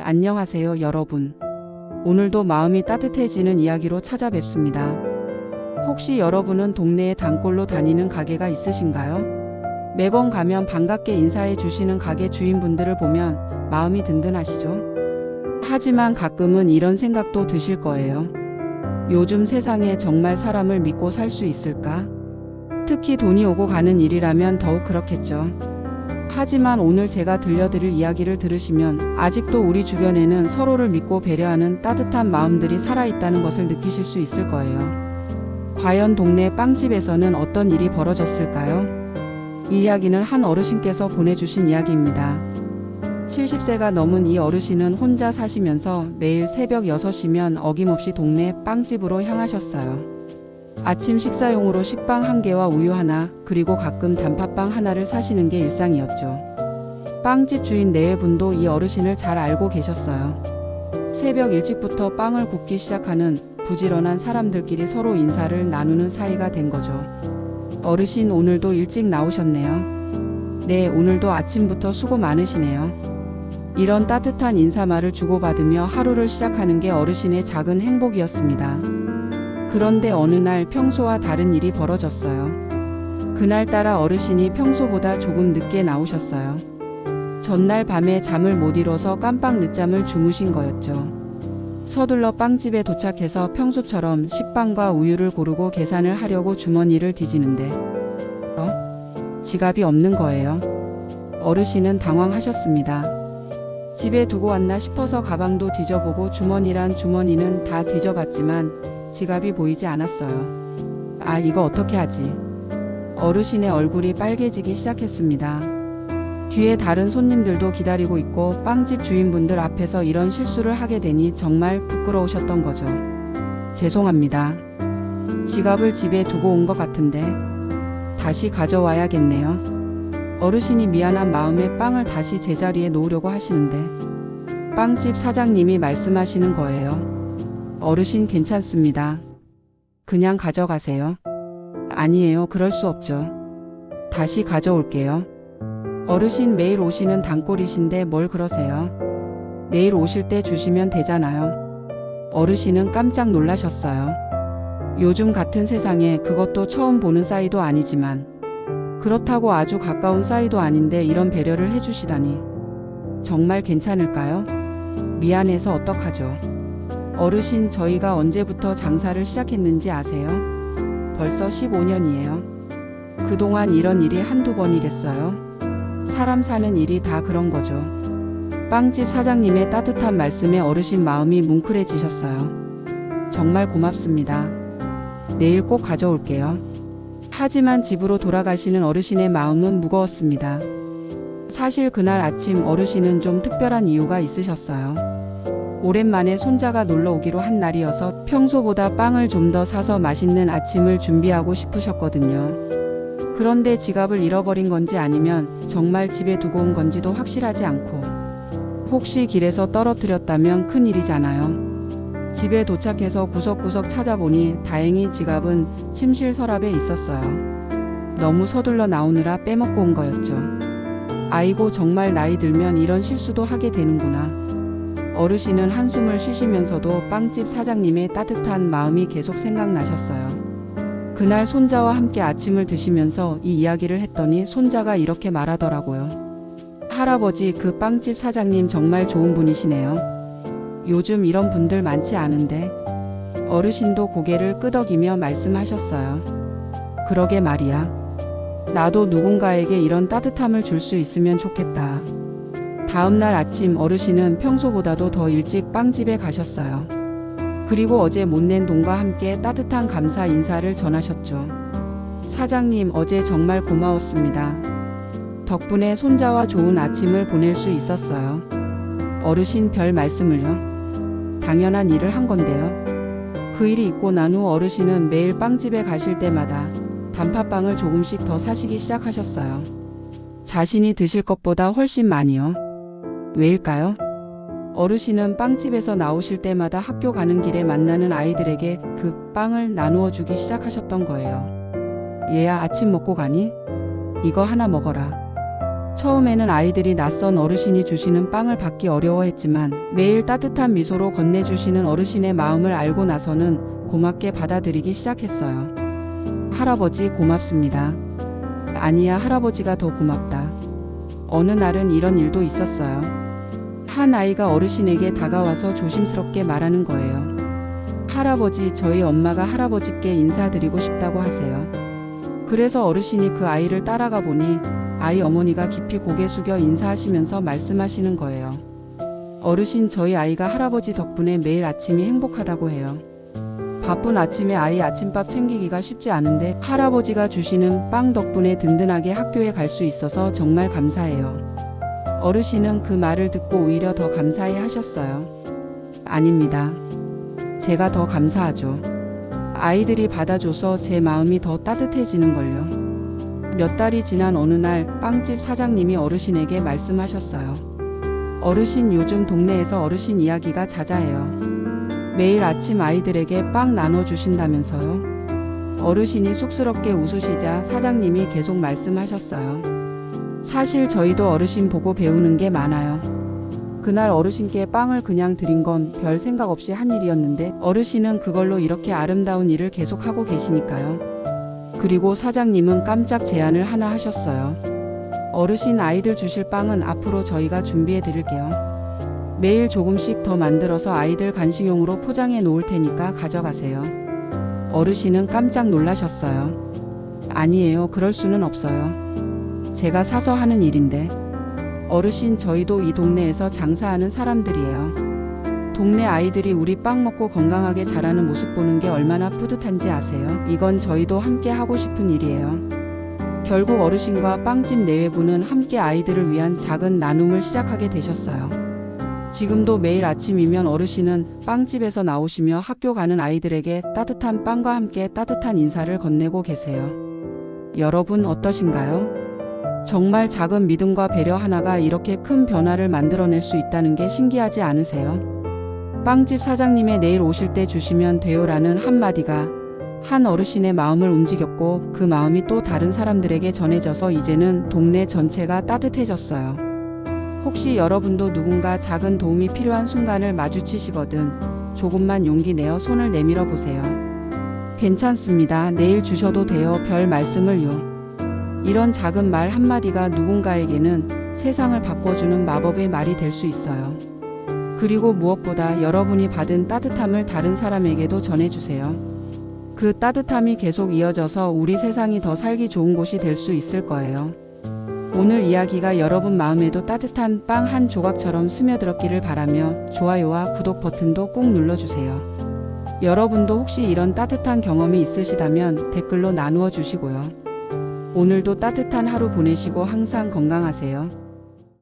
안녕하세요, 여러분. 오늘도 마음이 따뜻해지는 이야기로 찾아뵙습니다. 혹시 여러분은 동네에 단골로 다니는 가게가 있으신가요? 매번 가면 반갑게 인사해 주시는 가게 주인분들을 보면 마음이 든든하시죠? 하지만 가끔은 이런 생각도 드실 거예요. 요즘 세상에 정말 사람을 믿고 살 수 있을까? 특히 돈이 오고 가는 일이라면 더욱 그렇겠죠. 하지만 오늘 제가 들려드릴 이야기를 들으시면 아직도 우리 주변에는 서로를 믿고 배려하는 따뜻한 마음들이 살아있다는 것을 느끼실 수 있을 거예요. 과연 동네 빵집에서는 어떤 일이 벌어졌을까요? 이 이야기는 한 어르신께서 보내주신 이야기입니다. 70세가 넘은 이 어르신은 혼자 사시면서 매일 새벽 6시면 어김없이 동네 빵집으로 향하셨어요. 아침 식사용으로 식빵 1개와 우유 하나, 그리고 가끔 단팥빵 하나를 사시는 게 일상이었죠. 빵집 주인 내외분도 이 어르신을 잘 알고 계셨어요. 새벽 일찍부터 빵을 굽기 시작하는 부지런한 사람들끼리 서로 인사를 나누는 사이가 된 거죠. 어르신 오늘도 일찍 나오셨네요. 네, 오늘도 아침부터 수고 많으시네요. 이런 따뜻한 인사말을 주고받으며 하루를 시작하는 게 어르신의 작은 행복이었습니다. 그런데 어느 날 평소와 다른 일이 벌어졌어요. 그날따라 어르신이 평소보다 조금 늦게 나오셨어요. 전날 밤에 잠을 못 이뤄서 깜빡 늦잠을 주무신 거였죠. 서둘러 빵집에 도착해서 평소처럼 식빵과 우유를 고르고 계산을 하려고 주머니를 뒤지는데 지갑이 없는 거예요. 어르신은 당황하셨습니다. 집에 두고 왔나 싶어서 가방도 뒤져보고 주머니란 주머니는 다 뒤져봤지만 지갑이 보이지 않았어요. 아, 이거 어떻게 하지? 어르신의 얼굴이 빨개지기 시작했습니다. 뒤에 다른 손님들도 기다리고 있고 빵집 주인분들 앞에서 이런 실수를 하게 되니 정말 부끄러우셨던 거죠. 죄송합니다. 지갑을 집에 두고 온 것 같은데 다시 가져와야겠네요. 어르신이 미안한 마음에 빵을 다시 제자리에 놓으려고 하시는데 빵집 사장님이 말씀하시는 거예요. 어르신 괜찮습니다. 그냥 가져가세요. 아니에요, 그럴 수 없죠. 다시 가져올게요. 어르신 매일 오시는 단골이신데 뭘 그러세요? 내일 오실 때 주시면 되잖아요. 어르신은 깜짝 놀라셨어요. 요즘 같은 세상에 그것도 처음 보는 사이도 아니지만 그렇다고 아주 가까운 사이도 아닌데 이런 배려를 해주시다니 정말 괜찮을까요? 미안해서 어떡하죠? 어르신, 저희가 언제부터 장사를 시작했는지 아세요? 벌써 15년이에요. 그동안 이런 일이 한두 번이겠어요? 사람 사는 일이 다 그런 거죠. 빵집 사장님의 따뜻한 말씀에 어르신 마음이 뭉클해지셨어요. 정말 고맙습니다. 내일 꼭 가져올게요. 하지만 집으로 돌아가시는 어르신의 마음은 무거웠습니다. 사실 그날 아침 어르신은 좀 특별한 이유가 있으셨어요. 오랜만에 손자가 놀러 오기로 한 날이어서 평소보다 빵을 좀 더 사서 맛있는 아침을 준비하고 싶으셨거든요. 그런데 지갑을 잃어버린 건지 아니면 정말 집에 두고 온 건지도 확실하지 않고 혹시 길에서 떨어뜨렸다면 큰일이잖아요. 집에 도착해서 구석구석 찾아보니 다행히 지갑은 침실 서랍에 있었어요. 너무 서둘러 나오느라 빼먹고 온 거였죠. 아이고, 정말 나이 들면 이런 실수도 하게 되는구나. 어르신은 한숨을 쉬시면서도 빵집 사장님의 따뜻한 마음이 계속 생각나셨어요. 그날 손자와 함께 아침을 드시면서 이 이야기를 했더니 손자가 이렇게 말하더라고요. 할아버지, 그 빵집 사장님 정말 좋은 분이시네요. 요즘 이런 분들 많지 않은데. 어르신도 고개를 끄덕이며 말씀하셨어요. 그러게 말이야. 나도 누군가에게 이런 따뜻함을 줄 수 있으면 좋겠다. 다음날 아침 어르신은 평소보다도 더 일찍 빵집에 가셨어요. 그리고 어제 못 낸 돈과 함께 따뜻한 감사 인사를 전하셨죠. 사장님, 어제 정말 고마웠습니다. 덕분에 손자와 좋은 아침을 보낼 수 있었어요. 어르신, 별 말씀을요. 당연한 일을 한 건데요. 그 일이 있고 난 후 어르신은 매일 빵집에 가실 때마다 단팥빵을 조금씩 더 사시기 시작하셨어요. 자신이 드실 것보다 훨씬 많이요. 왜일까요? 어르신은 빵집에서 나오실 때마다 학교 가는 길에 만나는 아이들에게 그 빵을 나누어 주기 시작하셨던 거예요. 얘야, 아침 먹고 가니? 이거 하나 먹어라. 처음에는 아이들이 낯선 어르신이 주시는 빵을 받기 어려워했지만 매일 따뜻한 미소로 건네주시는 어르신의 마음을 알고 나서는 고맙게 받아들이기 시작했어요. 할아버지 고맙습니다. 아니야, 할아버지가 더 고맙다. 어느 날은 이런 일도 있었어요. 한 아이가 어르신에게 다가와서 조심스럽게 말하는 거예요. 할아버지, 저희 엄마가 할아버지께 인사드리고 싶다고 하세요. 그래서 어르신이 그 아이를 따라가 보니 아이 어머니가 깊이 고개 숙여 인사하시면서 말씀하시는 거예요. 어르신, 저희 아이가 할아버지 덕분에 매일 아침이 행복하다고 해요. 바쁜 아침에 아이 아침밥 챙기기가 쉽지 않은데 할아버지가 주시는 빵 덕분에 든든하게 학교에 갈 수 있어서 정말 감사해요. 어르신은 그 말을 듣고 오히려 더 감사해 하셨어요. 아닙니다. 제가 더 감사하죠. 아이들이 받아줘서 제 마음이 더 따뜻해지는걸요. 몇 달이 지난 어느 날 빵집 사장님이 어르신에게 말씀하셨어요. 어르신, 요즘 동네에서 어르신 이야기가 자자해요. 매일 아침 아이들에게 빵 나눠주신다면서요. 어르신이 쑥스럽게 웃으시자 사장님이 계속 말씀하셨어요. 사실 저희도 어르신 보고 배우는 게 많아요. 그날 어르신께 빵을 그냥 드린 건 별 생각 없이 한 일이었는데 어르신은 그걸로 이렇게 아름다운 일을 계속하고 계시니까요. 그리고 사장님은 깜짝 제안을 하나 하셨어요. 어르신, 아이들 주실 빵은 앞으로 저희가 준비해 드릴게요. 매일 조금씩 더 만들어서 아이들 간식용으로 포장해 놓을 테니까 가져가세요. 어르신은 깜짝 놀라셨어요. 아니에요, 그럴 수는 없어요. 제가 사서 하는 일인데. 어르신, 저희도 이 동네에서 장사하는 사람들이에요. 동네 아이들이 우리 빵 먹고 건강하게 자라는 모습 보는 게 얼마나 뿌듯한지 아세요? 이건 저희도 함께 하고 싶은 일이에요. 결국 어르신과 빵집 내외부는 함께 아이들을 위한 작은 나눔을 시작하게 되셨어요. 지금도 매일 아침이면 어르신은 빵집에서 나오시며 학교 가는 아이들에게 따뜻한 빵과 함께 따뜻한 인사를 건네고 계세요. 여러분 어떠신가요? 정말 작은 믿음과 배려 하나가 이렇게 큰 변화를 만들어낼 수 있다는 게 신기하지 않으세요? 빵집 사장님의 내일 오실 때 주시면 돼요라는 한마디가 한 어르신의 마음을 움직였고 그 마음이 또 다른 사람들에게 전해져서 이제는 동네 전체가 따뜻해졌어요. 혹시 여러분도 누군가 작은 도움이 필요한 순간을 마주치시거든 조금만 용기 내어 손을 내밀어 보세요. 괜찮습니다. 내일 주셔도 돼요. 별 말씀을요. 이런 작은 말 한마디가 누군가에게는 세상을 바꿔주는 마법의 말이 될 수 있어요. 그리고 무엇보다 여러분이 받은 따뜻함을 다른 사람에게도 전해주세요. 그 따뜻함이 계속 이어져서 우리 세상이 더 살기 좋은 곳이 될 수 있을 거예요. 오늘 이야기가 여러분 마음에도 따뜻한 빵 한 조각처럼 스며들었기를 바라며 좋아요와 구독 버튼도 꼭 눌러주세요. 여러분도 혹시 이런 따뜻한 경험이 있으시다면 댓글로 나누어 주시고요. 오늘도 따뜻한 하루 보내시고 항상 건강하세요.